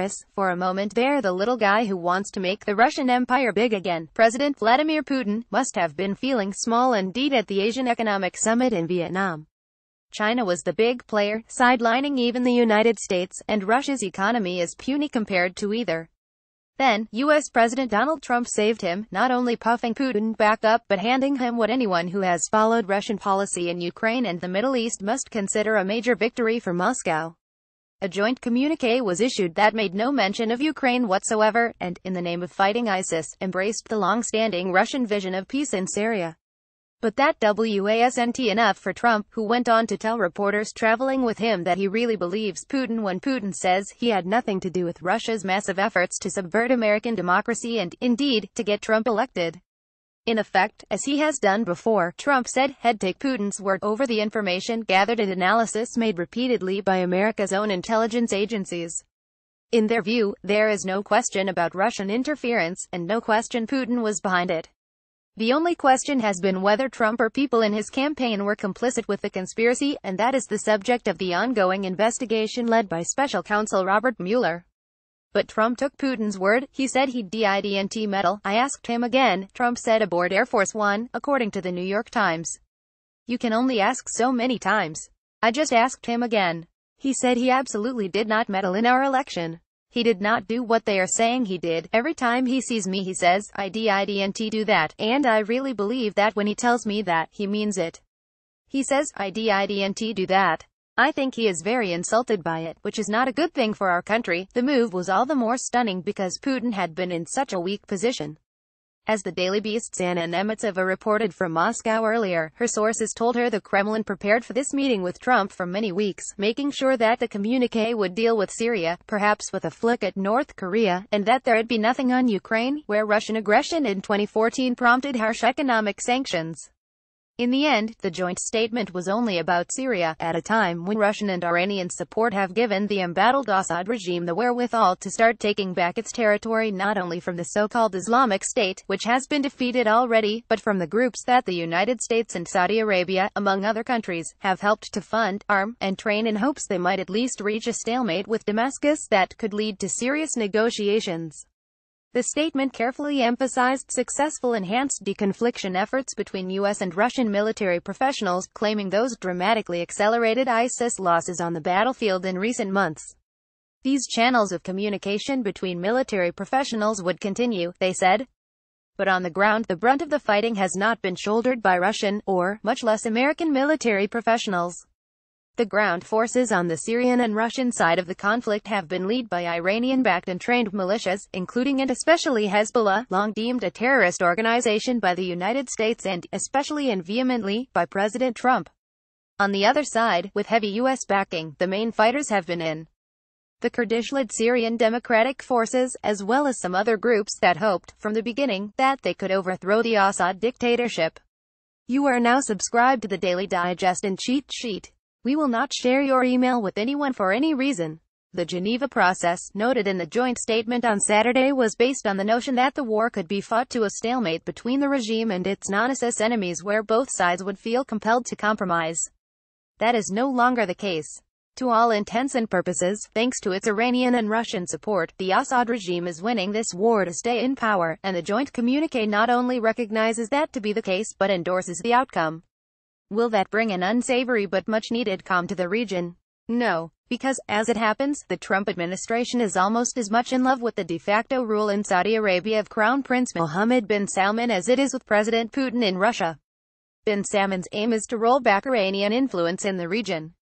Yes, for a moment there the little guy who wants to make the Russian Empire big again, President Vladimir Putin, must have been feeling small indeed at the Asian Economic Summit in Vietnam. China was the big player, sidelining even the United States, and Russia's economy is puny compared to either. Then, U.S. President Donald Trump saved him, not only puffing Putin back up but handing him what anyone who has followed Russian policy in Ukraine and the Middle East must consider a major victory for Moscow. A joint communiqué was issued that made no mention of Ukraine whatsoever, and, in the name of fighting ISIS, embraced the long-standing Russian vision of peace in Syria. But that wasn't enough for Trump, who went on to tell reporters traveling with him that he really believes Putin when Putin says he had nothing to do with Russia's massive efforts to subvert American democracy and, indeed, to get Trump elected. In effect, as he has done before, Trump said he'd take Putin's word over the information gathered and analysis made repeatedly by America's own intelligence agencies. In their view, there is no question about Russian interference, and no question Putin was behind it. The only question has been whether Trump or people in his campaign were complicit with the conspiracy, and that is the subject of the ongoing investigation led by Special Counsel Robert Mueller. But Trump took Putin's word. He said he didn't meddle. I asked him again, Trump said aboard Air Force One, according to the New York Times. You can only ask so many times. I just asked him again. He said he absolutely did not meddle in our election. He did not do what they are saying he did. Every time he sees me he says, I didn't do that, and I really believe that when he tells me that, he means it. He says, I didn't do that. I think he is very insulted by it, which is not a good thing for our country. The move was all the more stunning because Putin had been in such a weak position. As the Daily Beast's Anna Nemetzeva reported from Moscow earlier, her sources told her the Kremlin prepared for this meeting with Trump for many weeks, making sure that the communiqué would deal with Syria, perhaps with a flick at North Korea, and that there'd be nothing on Ukraine, where Russian aggression in 2014 prompted harsh economic sanctions. In the end, the joint statement was only about Syria, at a time when Russian and Iranian support have given the embattled Assad regime the wherewithal to start taking back its territory not only from the so-called Islamic State, which has been defeated already, but from the groups that the United States and Saudi Arabia, among other countries, have helped to fund, arm, and train in hopes they might at least reach a stalemate with Damascus that could lead to serious negotiations. The statement carefully emphasized successful enhanced deconfliction efforts between U.S. and Russian military professionals, claiming those dramatically accelerated ISIS losses on the battlefield in recent months. These channels of communication between military professionals would continue, they said. But on the ground, the brunt of the fighting has not been shouldered by Russian, or, much less American military professionals. The ground forces on the Syrian and Russian side of the conflict have been led by Iranian-backed and trained militias, including and especially Hezbollah, long deemed a terrorist organization by the United States and, especially and vehemently, by President Trump. On the other side, with heavy U.S. backing, the main fighters have been in the Kurdish-led Syrian Democratic Forces, as well as some other groups that hoped, from the beginning, that they could overthrow the Assad dictatorship. You are now subscribed to the Daily Digest and Cheat Sheet. We will not share your email with anyone for any reason. The Geneva process, noted in the joint statement on Saturday, was based on the notion that the war could be fought to a stalemate between the regime and its non-ISIS enemies where both sides would feel compelled to compromise. That is no longer the case. To all intents and purposes, thanks to its Iranian and Russian support, the Assad regime is winning this war to stay in power, and the joint communiqué not only recognizes that to be the case but endorses the outcome. Will that bring an unsavory but much-needed calm to the region? No, because, as it happens, the Trump administration is almost as much in love with the de facto rule in Saudi Arabia of Crown Prince Mohammed bin Salman as it is with President Putin in Russia. Bin Salman's aim is to roll back Iranian influence in the region.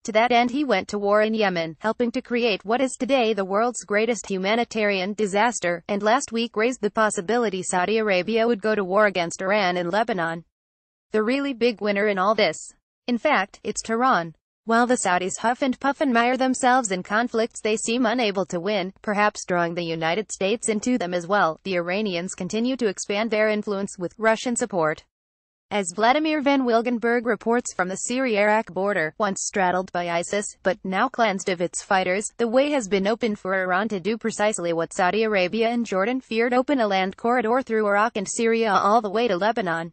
To that end he went to war in Yemen, helping to create what is today the world's greatest humanitarian disaster, and last week raised the possibility Saudi Arabia would go to war against Iran in Lebanon. The really big winner in all this, in fact, it's Tehran. While the Saudis huff and puff and mire themselves in conflicts they seem unable to win, perhaps drawing the United States into them as well, the Iranians continue to expand their influence with Russian support. As Vladimir van Wilgenberg reports from the Syria-Iraq border, once straddled by ISIS, but now cleansed of its fighters, the way has been opened for Iran to do precisely what Saudi Arabia and Jordan feared: open a land corridor through Iraq and Syria all the way to Lebanon.